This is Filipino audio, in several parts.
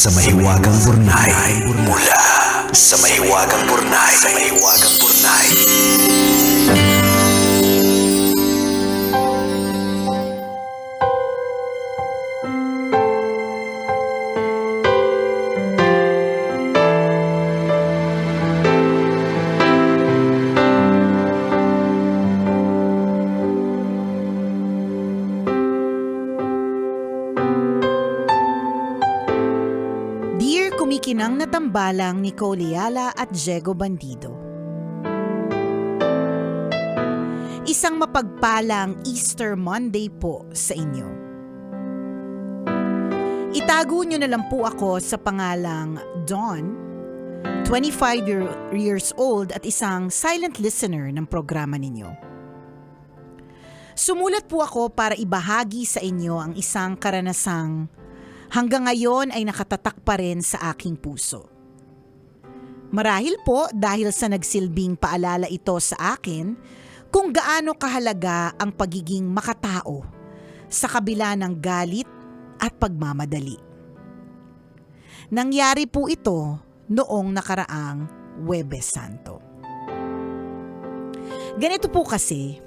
sa Mahiwagang Burnay. Mula sa Mahiwagang Burnay. Sa Mahiwagang Burnay. Kumikinang na tambalang ni Cole Yala at Diego Bandido. Isang mapagpalang Easter Monday po sa inyo. Itago niyo na lang po ako sa pangalang Dawn, 25 years old at isang silent listener ng programa ninyo. Sumulat po ako para ibahagi sa inyo ang isang karanasang hanggang ngayon ay nakatatak pa rin sa aking puso. Marahil po dahil sa nagsilbing paalala ito sa akin kung gaano kahalaga ang pagiging makatao sa kabila ng galit at pagmamadali. Nangyari po ito noong nakaraang Huwebes Santo. Ganito po kasi,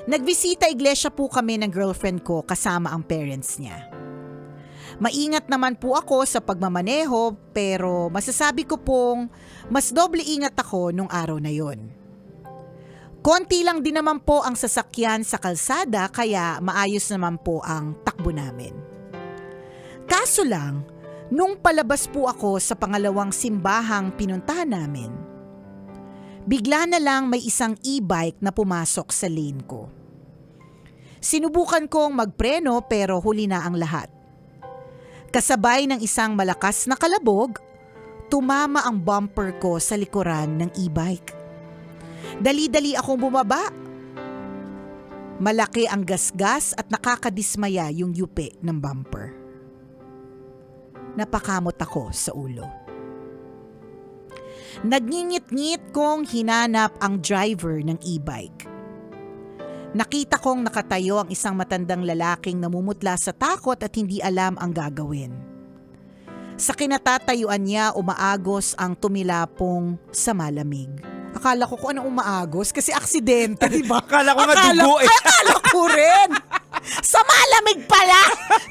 nagbisita iglesia po kami ng girlfriend ko kasama ang parents niya. Maingat naman po ako sa pagmamaneho pero masasabi ko pong mas doble ingat ako nung araw na yon. Konti lang din naman po ang sasakyan sa kalsada kaya maayos naman po ang takbo namin. Kaso lang, nung palabas po ako sa pangalawang simbahang pinuntahan namin, bigla na lang may isang e-bike na pumasok sa lane ko. Sinubukan kong magpreno pero huli na ang lahat. Kasabay ng isang malakas na kalabog, tumama ang bumper ko sa likuran ng e-bike. Dali-dali akong bumaba. Malaki ang gasgas at nakakadismaya yung yupi ng bumper. Napakamot ako sa ulo. Nagngingit-ngit kong hinanap ang driver ng e-bike. Nakita kong nakatayo ang isang matandang lalaking namumutla sa takot at hindi alam ang gagawin. Sa kinatatayuan niya, umaagos ang tumilapong sa malamig. Akala ko kung anong umaagos kasi aksidente, di ba? Akala ko nga dugo eh. Akala ko rin. Sa malamig pala.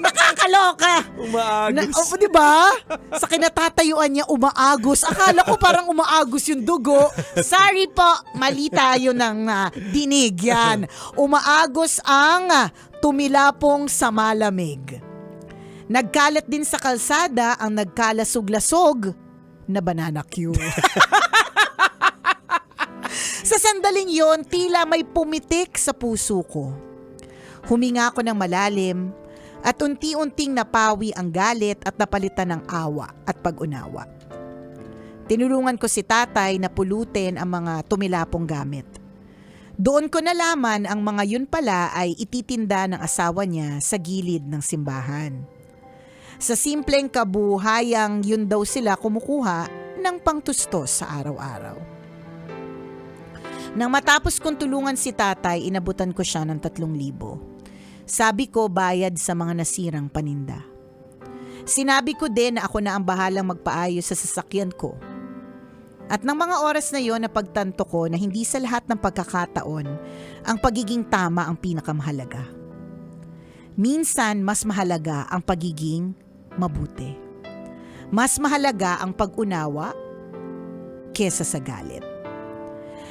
Nakakaloka. Umaagos. Di ba? Sa kinatatayuan niya, umaagos. Akala ko parang umaagos yung dugo. Sorry po, mali tayo ng dinig yan. Umaagos ang tumilapong sa malamig. Nagkalat din sa kalsada ang nagkalasog-lasog na banana cue. Sa sandaling yon, tila may pumitik sa puso ko. Huminga ako ng malalim at unti-unting napawi ang galit at napalitan ng awa at pag-unawa. Tinulungan ko si tatay na pulutin ang mga tumilapong gamit. Doon ko nalaman ang mga yun pala ay ititinda ng asawa niya sa gilid ng simbahan. Sa simpleng kabuhayang yun daw sila kumukuha ng pangtustos sa araw-araw. Nang matapos kong tulungan si tatay, inabutan ko siya ng 3,000. Sabi ko bayad sa mga nasirang paninda. Sinabi ko din na ako na ang bahalang magpaayos sa sasakyan ko. At ng mga oras na yon napagtanto ko na hindi sa lahat ng pagkakataon ang pagiging tama ang pinakamahalaga. Minsan mas mahalaga ang pagiging mabuti. Mas mahalaga ang pag-unawa kesa sa galit.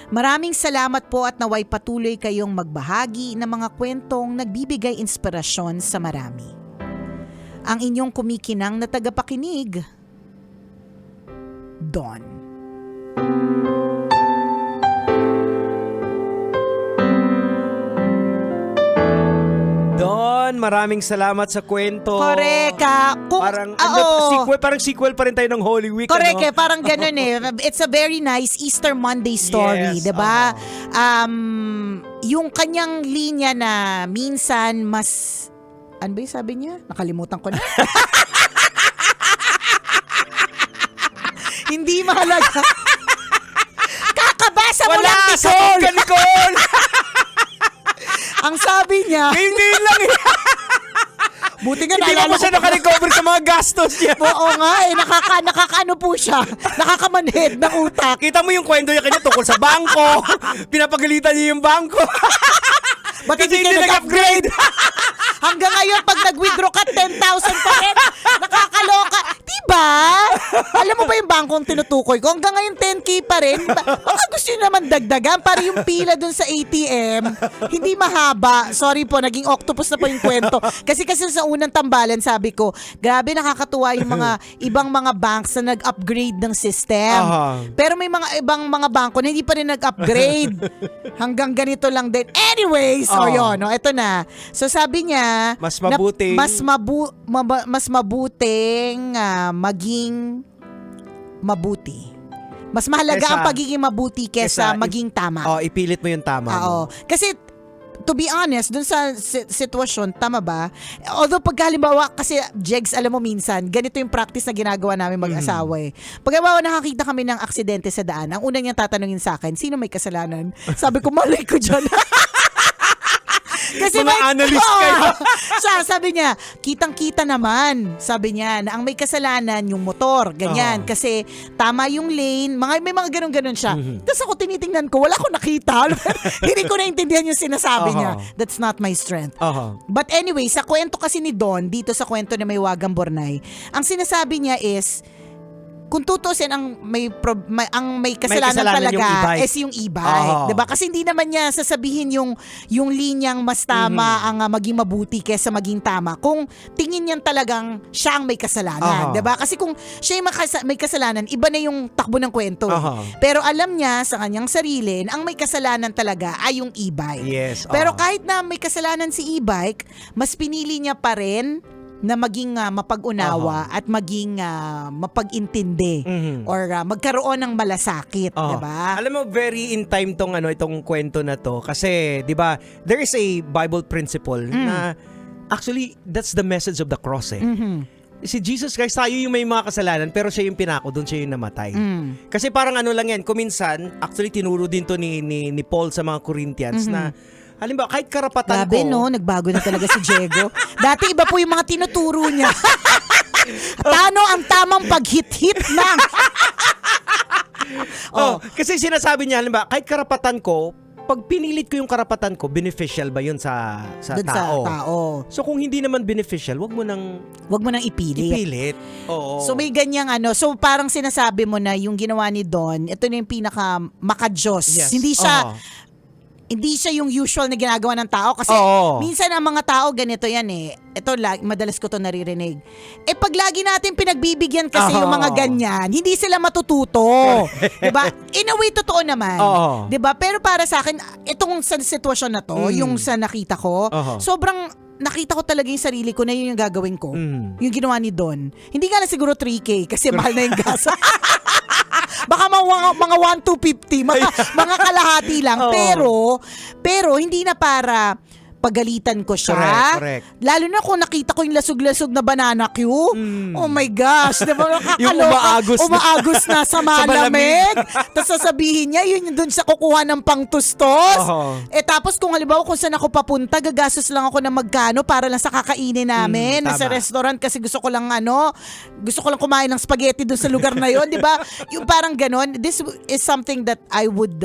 Maraming salamat po at naway patuloy kayong magbahagi ng mga kwentong nagbibigay inspirasyon sa marami. Ang inyong kumikinang na tagapakinig, Dawn. Don, maraming salamat sa kwento. Correct. Parang sequel pa rin tayo ng Holy Week. Correct, ano? parang ganun eh. It's a very nice Easter Monday story, Yes, 'di ba? Yung kanyang linya na minsan mas ano ba yung sabi niya? Nakalimutan ko na. Hindi mahalaga. Kakabasa mo lang, Nicole! Ang sabi niya, Hindi lang eh. Buti nga Hindi naalala mo siya ko. nakarecover sa mga gastos niya. Oo nga eh, nakakaano po siya. Nakakamanhid ng utak. Kita mo yung kwento niya kanya tungkol sa bangko. Pinapagalitan niya yung bangko. Ba't Kasi hindi hindi kayo nag-upgrade? Hanggang ngayon, pag nag-withdraw ka, 10,000 pa rin. Nakakaloka. Diba? Alam mo ba yung bangkong tinutukoy ko? Hanggang ngayon, 10K pa rin. Baka gusto nyo naman dagdagan para yung pila dun sa ATM, hindi mahaba. Sorry po, naging octopus na po yung kwento. Kasi sa unang tambalan, sabi ko, grabe nakakatuwa yung mga ibang mga banks na nag-upgrade ng system. Pero may mga ibang mga bangko na hindi pa rin nag-upgrade. Hanggang ganito lang din. Anyways, yun, no, ito na. So sabi niya, Mas mabuting- mas mabuting maging mabuti. Mas mahalaga Kesa- ang pagiging mabuti kesa maging tama. Ipilit mo yung tama Oo. mo. Kasi to be honest, dun sa sitwasyon, tama ba? Although pag halimbawa, kasi Jegs, alam mo minsan, ganito yung practice na ginagawa namin mag-asawa eh. Pag halimbawa nakakita kami ng aksidente sa daan, ang una niyang tatanungin sa akin, sino may kasalanan? Sabi ko, malay ko dyan. Kasi Mga analyst kayo. Sabi niya, kitang-kita naman, sabi niya, na ang may kasalanan yung motor, ganyan. Kasi tama yung lane, may mga ganun-ganun siya. Tapos ako tinitingnan ko, wala akong nakita. Hindi ko naintindihan yung sinasabi niya. That's not my strength. But anyway, sa kwento kasi ni Don, dito sa kwento na may Wagang Bornay, ang sinasabi niya is, kung tutusin ang may kasalanan talaga yung e-bike. is yung e-bike, 'di ba? Kasi hindi naman niya sasabihin yung linyang mas tama ang maging mabuti kaysa maging tama. Kung tingin niyan talagang siya ang may kasalanan, 'di ba? Kasi kung siya yung may kasalanan, iba na yung takbo ng kwento. Pero alam niya sa kanyang sarili, ang may kasalanan talaga ay yung e-bike. Yes. Pero kahit na may kasalanan si e-bike, mas pinili niya pa rin na maging mapag-unawa at maging mapag-intindi or magkaroon ng malasakit, 'di ba? Alam mo, very in time itong kwento na to kasi 'di ba, there is a Bible principle na actually that's the message of the cross eh. Si Jesus Christ, tayo yung may mga kasalanan pero siya yung pinako, doon siya yung namatay. Kasi parang ano lang yan, kuminsan actually tinuro din to ni Paul sa mga Corinthians na halimbawa, kahit karapatan Grabe, ko. no? Nagbago na talaga si Diego. Dati iba po yung mga tinuturo niya. Tano ang tamang pag-hit-hit lang. Kasi sinasabi niya, halimbawa, kahit karapatan ko, pag pinilit ko yung karapatan ko, beneficial ba yun sa Dun tao? sa tao. So kung hindi naman beneficial, wag mo nang ipilit. Oo. So may ganyang so parang sinasabi mo na yung ginawa ni Don, ito na yung pinaka makadiyos. Yes. Hindi siya yung usual na ginagawa ng tao kasi minsan ang mga tao ganito yan eh. Ito, madalas ko to naririnig. Pag lagi natin pinagbibigyan kasi yung mga ganyan, hindi sila matututo. Diba? In a way, totoo naman. Diba? Pero para sa akin, itong sa sitwasyon na to, yung sa nakita ko, sobrang nakita ko talaga yung sarili ko na yun yung gagawin ko. Yung ginawa ni Don. Hindi nga na siguro 3K kasi mahal na yung gas. Baka mga 1,250, mga kalahati lang. Pero hindi na para pagalitan ko siya. Correct. Lalo na kung nakita ko yung lasog-lasog na banana Q. Oh my gosh, diba nakakaloka? Yung umaagos na sa malamig. Tapos sasabihin niya, yun yung dun sa kukuha ng pangtustos. Tapos kung halimbawa kung saan ako papunta, gagastos lang ako ng magkano para lang sa kakainin namin sa restaurant kasi gusto ko lang kumain ng spaghetti dun sa lugar na yon, di ba? Yung parang ganon. This is something that I would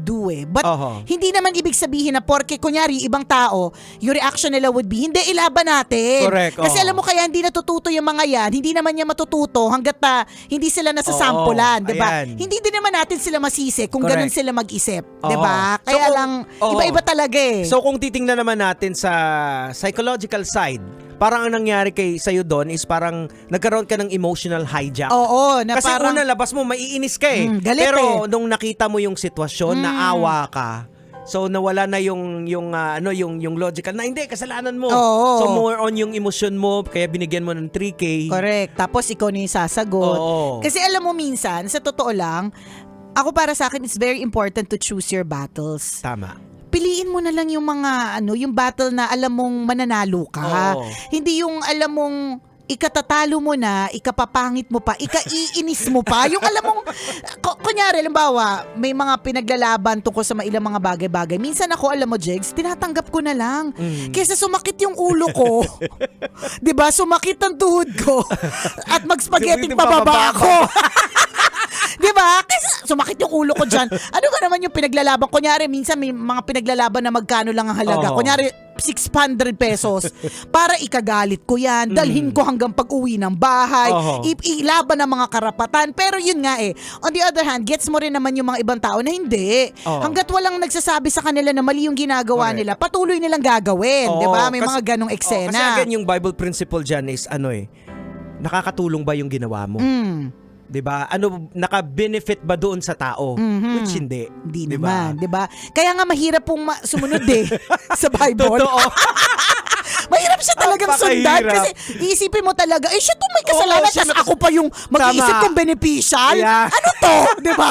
do eh. But hindi naman ibig sabihin na porke kunyari ibang tao, yung reaction nila would be, hindi, ilaban natin. Correct. Kasi alam mo kaya hindi natututo yung mga yan, hindi naman niya matututo hanggat hindi sila nasasampulan, di ba? Hindi din naman natin sila masisi kung ganun sila mag-isip, di ba? Kaya iba-iba talaga eh. So kung titingnan naman natin sa psychological side, parang ang nangyari sa'yo doon is parang nagkaroon ka ng emotional hijack. Na kasi parang, una labas mo, maiinis ka eh. galit Pero nung nakita mo yung sitwasyon, naawa ka. So nawala na yung logical na hindi kasalanan mo. So more on yung emosyon mo kaya binigyan mo ng 3K. Correct. Tapos ikaw na yung sasagot. Kasi alam mo minsan, sa totoo lang, ako para sa akin it's very important to choose your battles. Tama. Piliin mo na lang yung mga yung battle na alam mong mananalo ka. Hindi yung alam mong ikatatalo mo na, ikapapangit mo pa, ikaiinis mo pa. Yung alam mong, kunyari, halimbawa, may mga pinaglalaban tungkol sa ilang mga bagay-bagay. Minsan ako, alam mo, Jegs, tinatanggap ko na lang. Kesa sumakit yung ulo ko. 'Di ba? Sumakit ang tuhod ko. At mag-spaghetti pababa ako. 'Di ba? Kasi sumakit yung ulo ko diyan. Ano ba naman yung pinaglalaban? Kunyari, minsan may mga pinaglalaban na magkano lang ang halaga. Oo. Kunyari, 600 pesos. Para ikagalit ko yan. Dalhin ko hanggang pag-uwi ng bahay. Oo. Ilaban ang mga karapatan. Pero yun nga on the other hand, gets mo rin naman yung mga ibang tao na hindi. Oo. Hanggat walang nagsasabi sa kanila na mali yung ginagawa Correct. nila, patuloy nilang gagawin. Oo, 'Di ba? May kasi- mga ganong Kasi eksena. again, yung Bible principle dyan is nakakatulong ba yung ginawa mo? 'Di ba? Naka-benefit ba doon sa tao? Which hindi. Hindi 'Di ba? naman, 'di ba? Kaya nga mahirap pong sumunod sa Bible. Totoo. Mahirap siya talagang sundan Napakahirap. kasi iisipin mo talaga, siya to may kasalanan, Oo, siya tas ako pa yung mag-iisip Tama. kong beneficial. Yeah. Ano to? 'Di ba?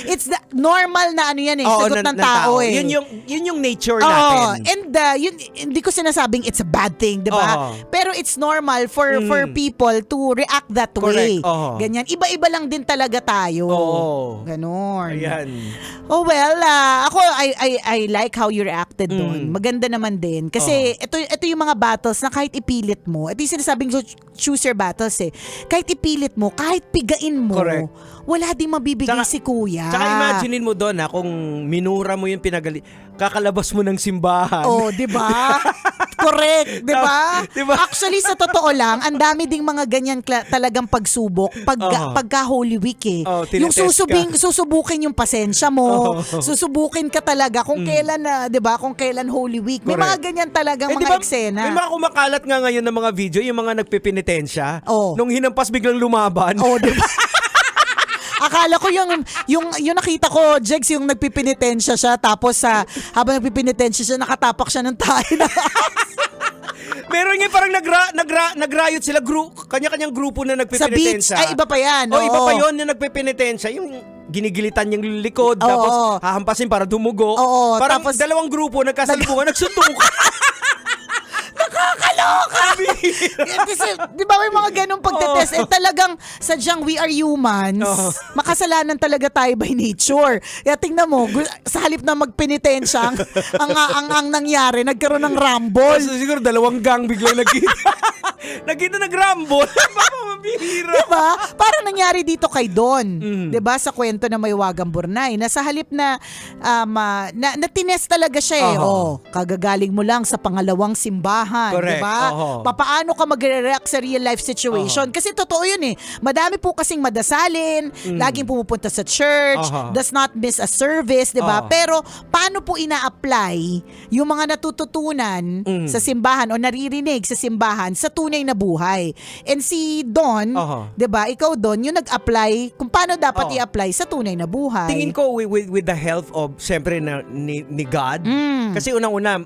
It's the normal na ano yan Oo, sagot ng tao eh. Yun yung nature Oo, natin. and yun, hindi ko sinasabing it's a bad thing, 'di ba? Oo. Pero it's normal for people to react that way. Correct, oo. Ganyan. Iba-iba lang din talaga tayo. Oo. Ganon. Ayan. Oh well, ako I like how you reacted doon. Maganda naman din kasi ito yung mga battles na kahit ipilit mo. Ito yung sinasabing choose your battles eh. Kahit ipilit mo, kahit pigain mo, Correct. wala ding mabibigay Tsaka- si kuya. Tsaka imaginein mo doon kung minura mo yung kakalabas mo ng simbahan. Oh, 'di ba? Correct, 'di ba? Diba? Actually sa totoo lang, ang dami ding mga ganyan talagang pagsubok pagka Holy Week eh. Yung tinetest susubukin yung pasensya mo. Oo. Susubukin ka talaga kung kailan 'di ba? Kung kailan Holy Week. May mga Correct. ganyan talagang mga diba, eksena. may mga kumakalat nga ngayon ng mga video, yung mga nagpipinitensya. Oo. Nung hinampas biglang lumaban. Oh, 'di ba? Akala ko yung nakita ko, Jegs, yung nagpipinitensya siya tapos habang nagpipinitensya siya, nakatapak siya ng tayo na. Meron nga parang nagrayot sila, kanya-kanyang grupo na Sa beach. nagpipinitensya. Ay, iba pa yan. Oh, iba Oo. pa yun yung nagpipinitensya. Yung ginigilitan yung likod, Oo. tapos hahampasin para dumugo. Oo, Parang tapos- dalawang grupo nagkasalubungan, nagsuntukan. Nakakaloka! Kasi, di ba may mga ganong pagtetest? Eh talagang, sadyang we are humans. Oo. Makasalanan talaga tayo by nature. Kaya tingnan mo, sa halip na magpenitensya, ang nangyari, nagkaroon ng rumble. So, siguro dalawang gang biglang nagkita nag-rumble. Baka mabihira. Diba? Parang nangyari dito kay Don. Diba? Sa kwento na may Wagang Burnay. Na sa halip na tinest talaga siya eh. Oho. Kagagaling mo lang sa pangalawang simbahan. Correct. Diba? Oho. Papaano ka magre-react sa real life situation? Kasi totoo yun eh. Madami po kasing madasalin, laging pumupunta sa church, Oho. does not miss a service, diba? Oho. Pero paano po ina-apply yung mga natututunan sa simbahan o naririnig sa simbahan sa tunay na buhay? And si Don, Oho. 'di ba? Ikaw Don, yung nag-apply kung paano dapat Oo. i-apply sa tunay na buhay. Tingin ko with the help of syempre ni God. Kasi unang-una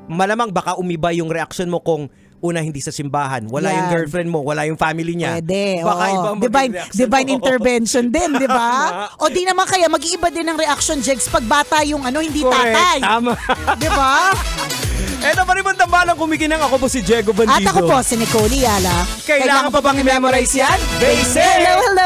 malamang baka umiba yung reaction mo kung una hindi sa simbahan, wala yung Yan. girlfriend mo, wala yung family niya. Pwede. Baka oo. iba ang Divine, maging reaction divine mo. intervention din, di ba? Tama. O di naman kaya, mag-iiba din ang reaction, Jegs, pag bata yung hindi Correct. tatay. Tama. Di ba? Eto pa rin bang tambalang kumikinang, ako po si Diego Bandido. At ako po, si Nicole Yala. Kailangan pa bang i-memorize yan? Basic! Hello, hello,